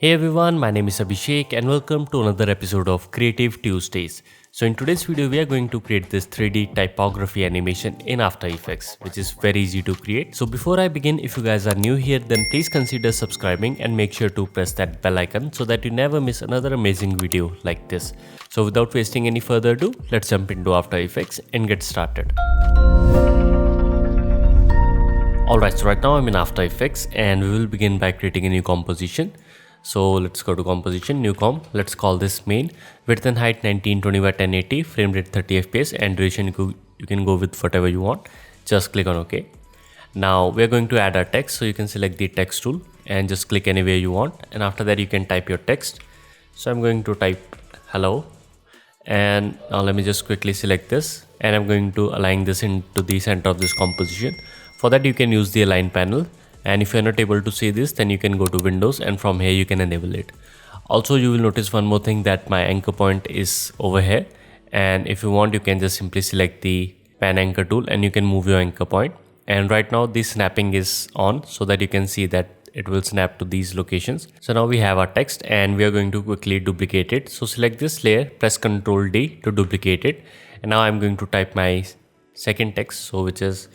Hey everyone, my name is Abhishek and welcome to another episode of Creative Tuesdays. So in today's video, we are going to create this 3D typography animation in After Effects, which is very easy to create. So before I begin, if you guys are new here, then please consider subscribing and make sure to press that bell icon so that you never miss another amazing video like this. So without wasting any further ado, let's jump into After Effects and get started. Alright, so right now I'm in After Effects and we will begin by creating a new composition. So let's go to composition, new comp, let's call this main, width and height 1920 by 1080, frame rate 30 fps and duration you can go with whatever you want. Just click on OK. Now we're going to add our text, so you can select the text tool and just click anywhere you want, and after that you can type your text. So I'm going to type hello, and now let me just quickly select this and I'm going to align this into the center of this composition. For that you can use the align panel, and if you're not able to see this, then you can go to Windows and from here you can enable it. Also you will notice one more thing, that my anchor point is over here, and if you want you can just simply select the pan anchor tool and you can move your anchor point. And right now the snapping is on so that you can see that it will snap to these locations. So now we have our text and we are going to quickly duplicate it. So select this layer, press Ctrl D to duplicate it, and now I'm going to type my second text, so which is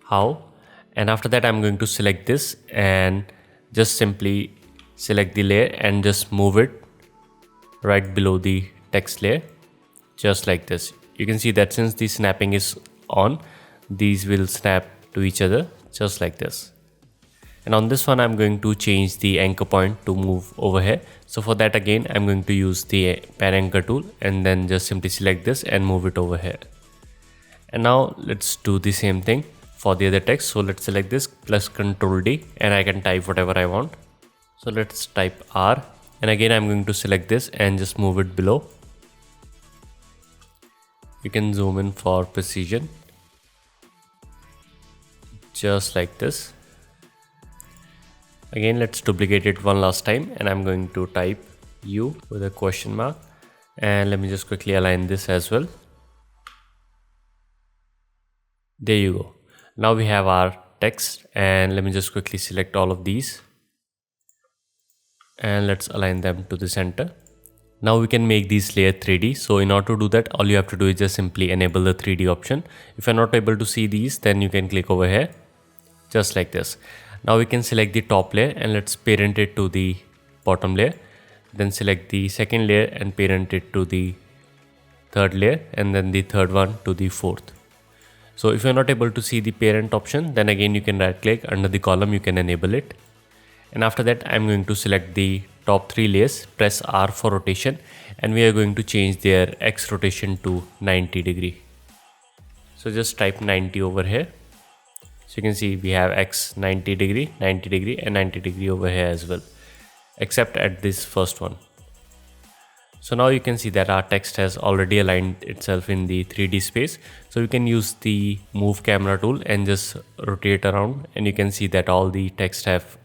how. And after that I'm going to select this and just simply select the layer and just move it right below the text layer, just like this. You can see that since the snapping is on, these will snap to each other just like this. And on this one I'm going to change the anchor point to move over here. So for that again I'm going to use the pan anchor tool and then just simply select this and move it over here. And now let's do the same thing for the other text. So let's select this, plus Ctrl D, and I can type whatever I want. So let's type R, and again I'm going to select this and just move it below. You can zoom in for precision, just like this. Again let's duplicate it one last time, and I'm going to type U with a question mark, and let me just quickly align this as well. There you go. Now we have our text, and let me just quickly select all of these and let's align them to the center. Now we can make these layer 3D. So in order to do that, all you have to do is just simply enable the 3D option. If you're not able to see these, then you can click over here, just like this. Now we can select the top layer and let's parent it to the bottom layer. Then select the second layer and parent it to the third layer, and then the third one to the fourth. So if you're not able to see the parent option, then again you can right click under the column, you can enable it. And after that I'm going to select the top 3 layers, press R for rotation, and we are going to change their X rotation to 90 degree. So just type 90 over here. So you can see we have X 90 degree, 90 degree and 90 degree over here as well, except at this first one. So now you can see that our text has already aligned itself in the 3D space. So you can use the move camera tool and just rotate around, and you can see that all the text have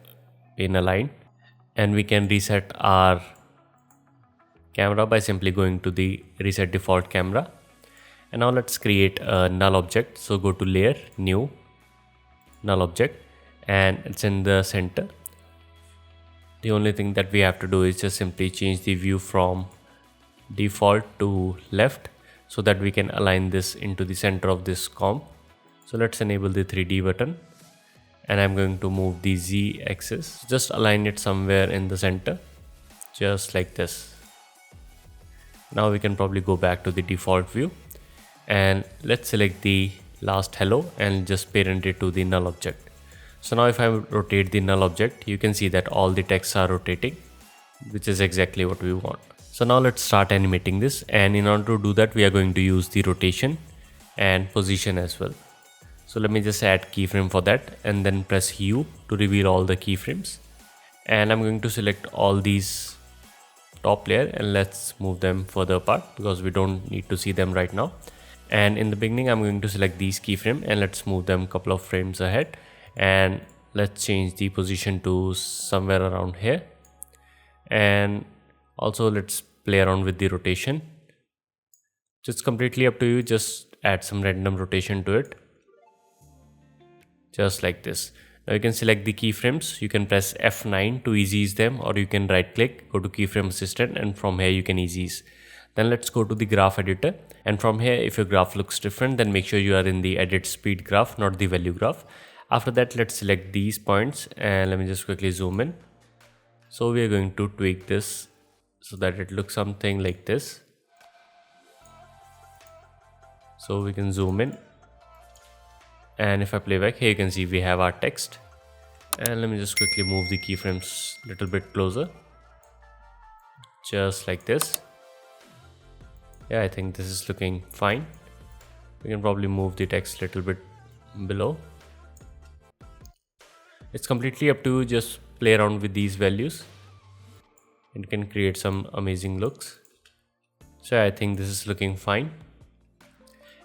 been aligned. And we can reset our camera by simply going to the reset default camera. And now let's create a null object. So go to layer, new, null object, and it's in the center. The only thing that we have to do is just simply change the view from default to left so that we can align this into the center of this comp. So let's enable the 3D button, and I'm going to move the Z axis, just align it somewhere in the center, just like this. Now we can probably go back to the default view, and let's select the last hello and just parent it to the null object. So now if I rotate the null object, you can see that all the texts are rotating, which is exactly what we want. So now let's start animating this, and in order to do that we are going to use the rotation and position as well. So let me just add keyframe for that, and then press U to reveal all the keyframes. And I'm going to select all these top layer and let's move them further apart because we don't need to see them right now. And in the beginning I'm going to select these keyframe and let's move them a couple of frames ahead, and let's change the position to somewhere around here. And also let's play around with the rotation. Just completely up to you, just add some random rotation to it, just like this. Now you can select the keyframes. You can press F9 to easy ease them, or you can right click, go to keyframe assistant, and from here you can easy ease. Then let's go to the graph editor, and from here if your graph looks different, then make sure you are in the edit speed graph, not the value graph. After that, let's select these points, and let me just quickly zoom in. So we are going to tweak this so that it looks something like this. So we can zoom in, and if I play back, here you can see we have our text. And let me just quickly move the keyframes a little bit closer, just like this. Yeah, I think this is looking fine. We can probably move the text a little bit below. It's completely up to you, just play around with these values. It can create some amazing looks. So I think this is looking fine.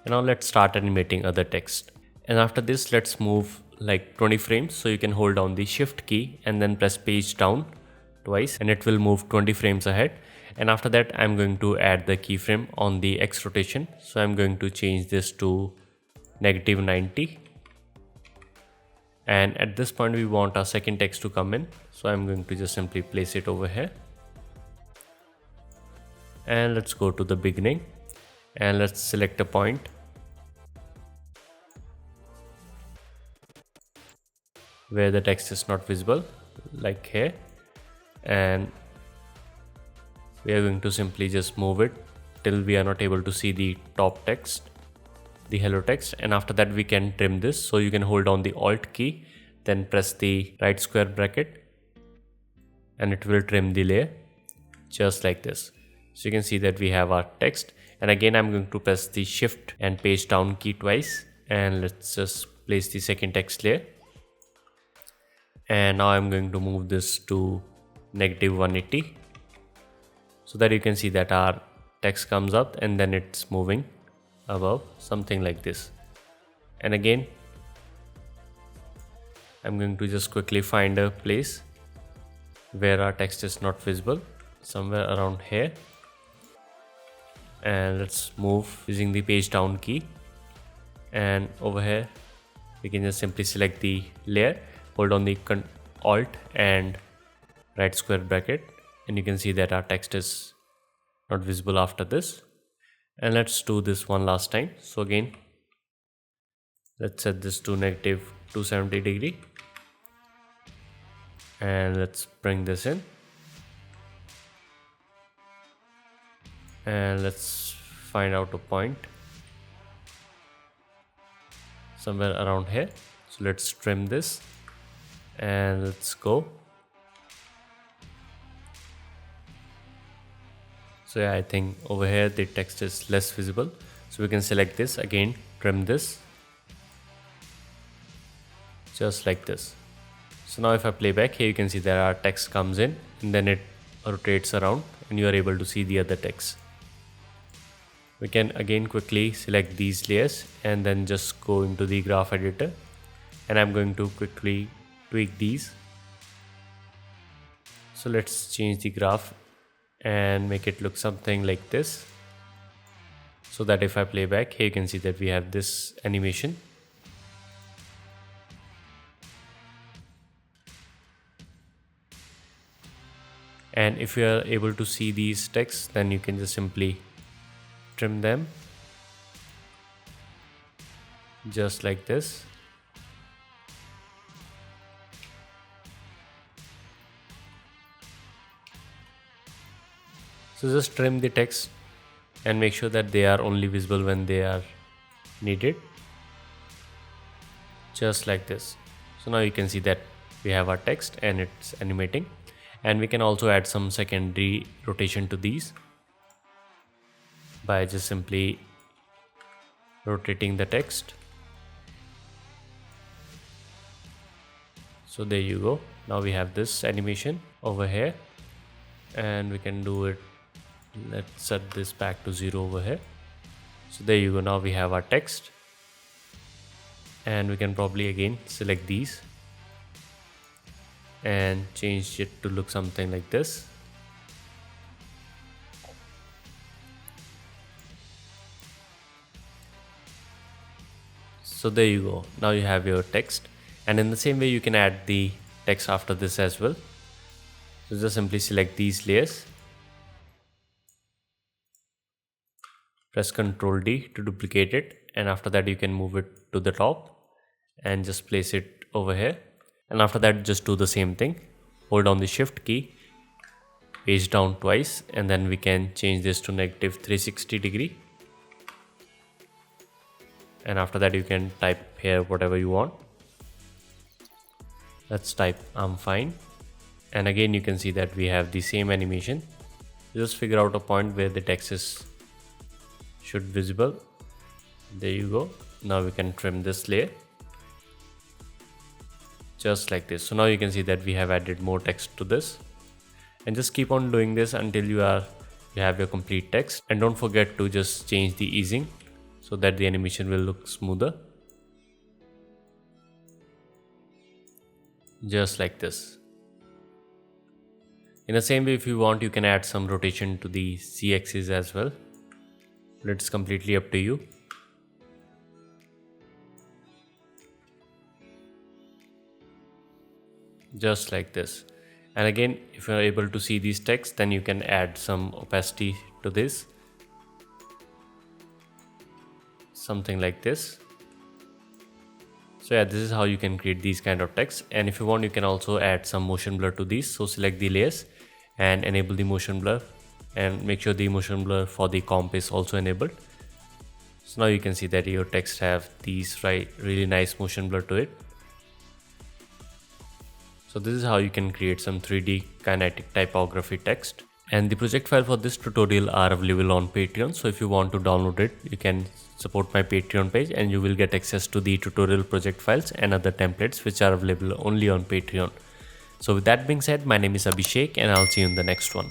And now let's start animating other text. And after this, let's move like 20 frames. So you can hold down the shift key and then press page down twice, and it will move 20 frames ahead. And after that, I'm going to add the keyframe on the X rotation. So I'm going to change this to -90. And at this point, we want our second text to come in. So I'm going to just simply place it over here. And let's go to the beginning, and let's select a point. Where the text is not visible, like here. And we are going to simply just move it till we are not able to see the top text, the hello text. And after that, we can trim this. So you can hold down the Alt key, then press the right square bracket, and it will trim the layer just like this. So you can see that we have our text. And again, I'm going to press the shift and page down key twice, and let's just place the second text layer. And now I'm going to move this to -180, so that you can see that our text comes up and then it's moving above, something like this. And again, I'm going to just quickly find a place where our text is not visible, somewhere around here. And let's move using the page down key. And over here, we can just simply select the layer, hold on the Alt and right square bracket, and you can see that our text is not visible after this. And let's do this one last time. So again, let's set this to -270°, and let's bring this in, and let's find out a point somewhere around here. So let's trim this, and let's go. So yeah, I think over here the text is less visible. So we can select this again, trim this, just like this. So now if I play back, here you can see that our text comes in and then it rotates around, and you are able to see the other text. We can again quickly select these layers and then just go into the graph editor, and I'm going to quickly tweak these. So let's change the graph and make it look something like this, so that if I play back, here you can see that we have this animation. And if you are able to see these texts, then you can just simply trim them just like this. So just trim the text and make sure that they are only visible when they are needed, just like this. So now you can see that we have our text and it's animating, and we can also add some secondary rotation to these by just simply rotating the text. So there you go. Now we have this animation over here, and we can do it. Let's set this back to 0 over here. So there you go. Now we have our text, and we can probably again select these and change it to look something like this. So there you go. Now you have your text, And in the same way, you can add the text after this as well. So just simply select these layers, press Ctrl D to duplicate it, and after that you can move it to the top and just place it over here. And after that, just do the same thing. Hold down the Shift key, page down twice, and then we can change this to -360°. And after that, you can type here whatever you want. Let's type I'm fine. And again, you can see that we have the same animation. Just figure out a point where the text is should visible. There you go. Now we can trim this layer just like this. So now you can see that we have added more text to this, and just keep on doing this until you have your complete text. And don't forget to just change the easing so that the animation will look smoother, just like this. In the same way, if you want, you can add some rotation to the Z-axis as well, but it's completely up to you. Just like this. And again, if you're able to see these text, then you can add some opacity to this, something like this. So yeah, this is how you can create these kind of text. And if you want, you can also add some motion blur to these. So select the layers and enable the motion blur, and make sure the motion blur for the comp is also enabled. So now you can see that your text have these really nice motion blur to it. So this is how you can create some 3D kinetic typography text. And the project file for this tutorial are available on Patreon. So if you want to download it, you can support my Patreon page and you will get access to the tutorial project files and other templates which are available only on Patreon. So with that being said, my name is Abhishek and I'll see you in the next one.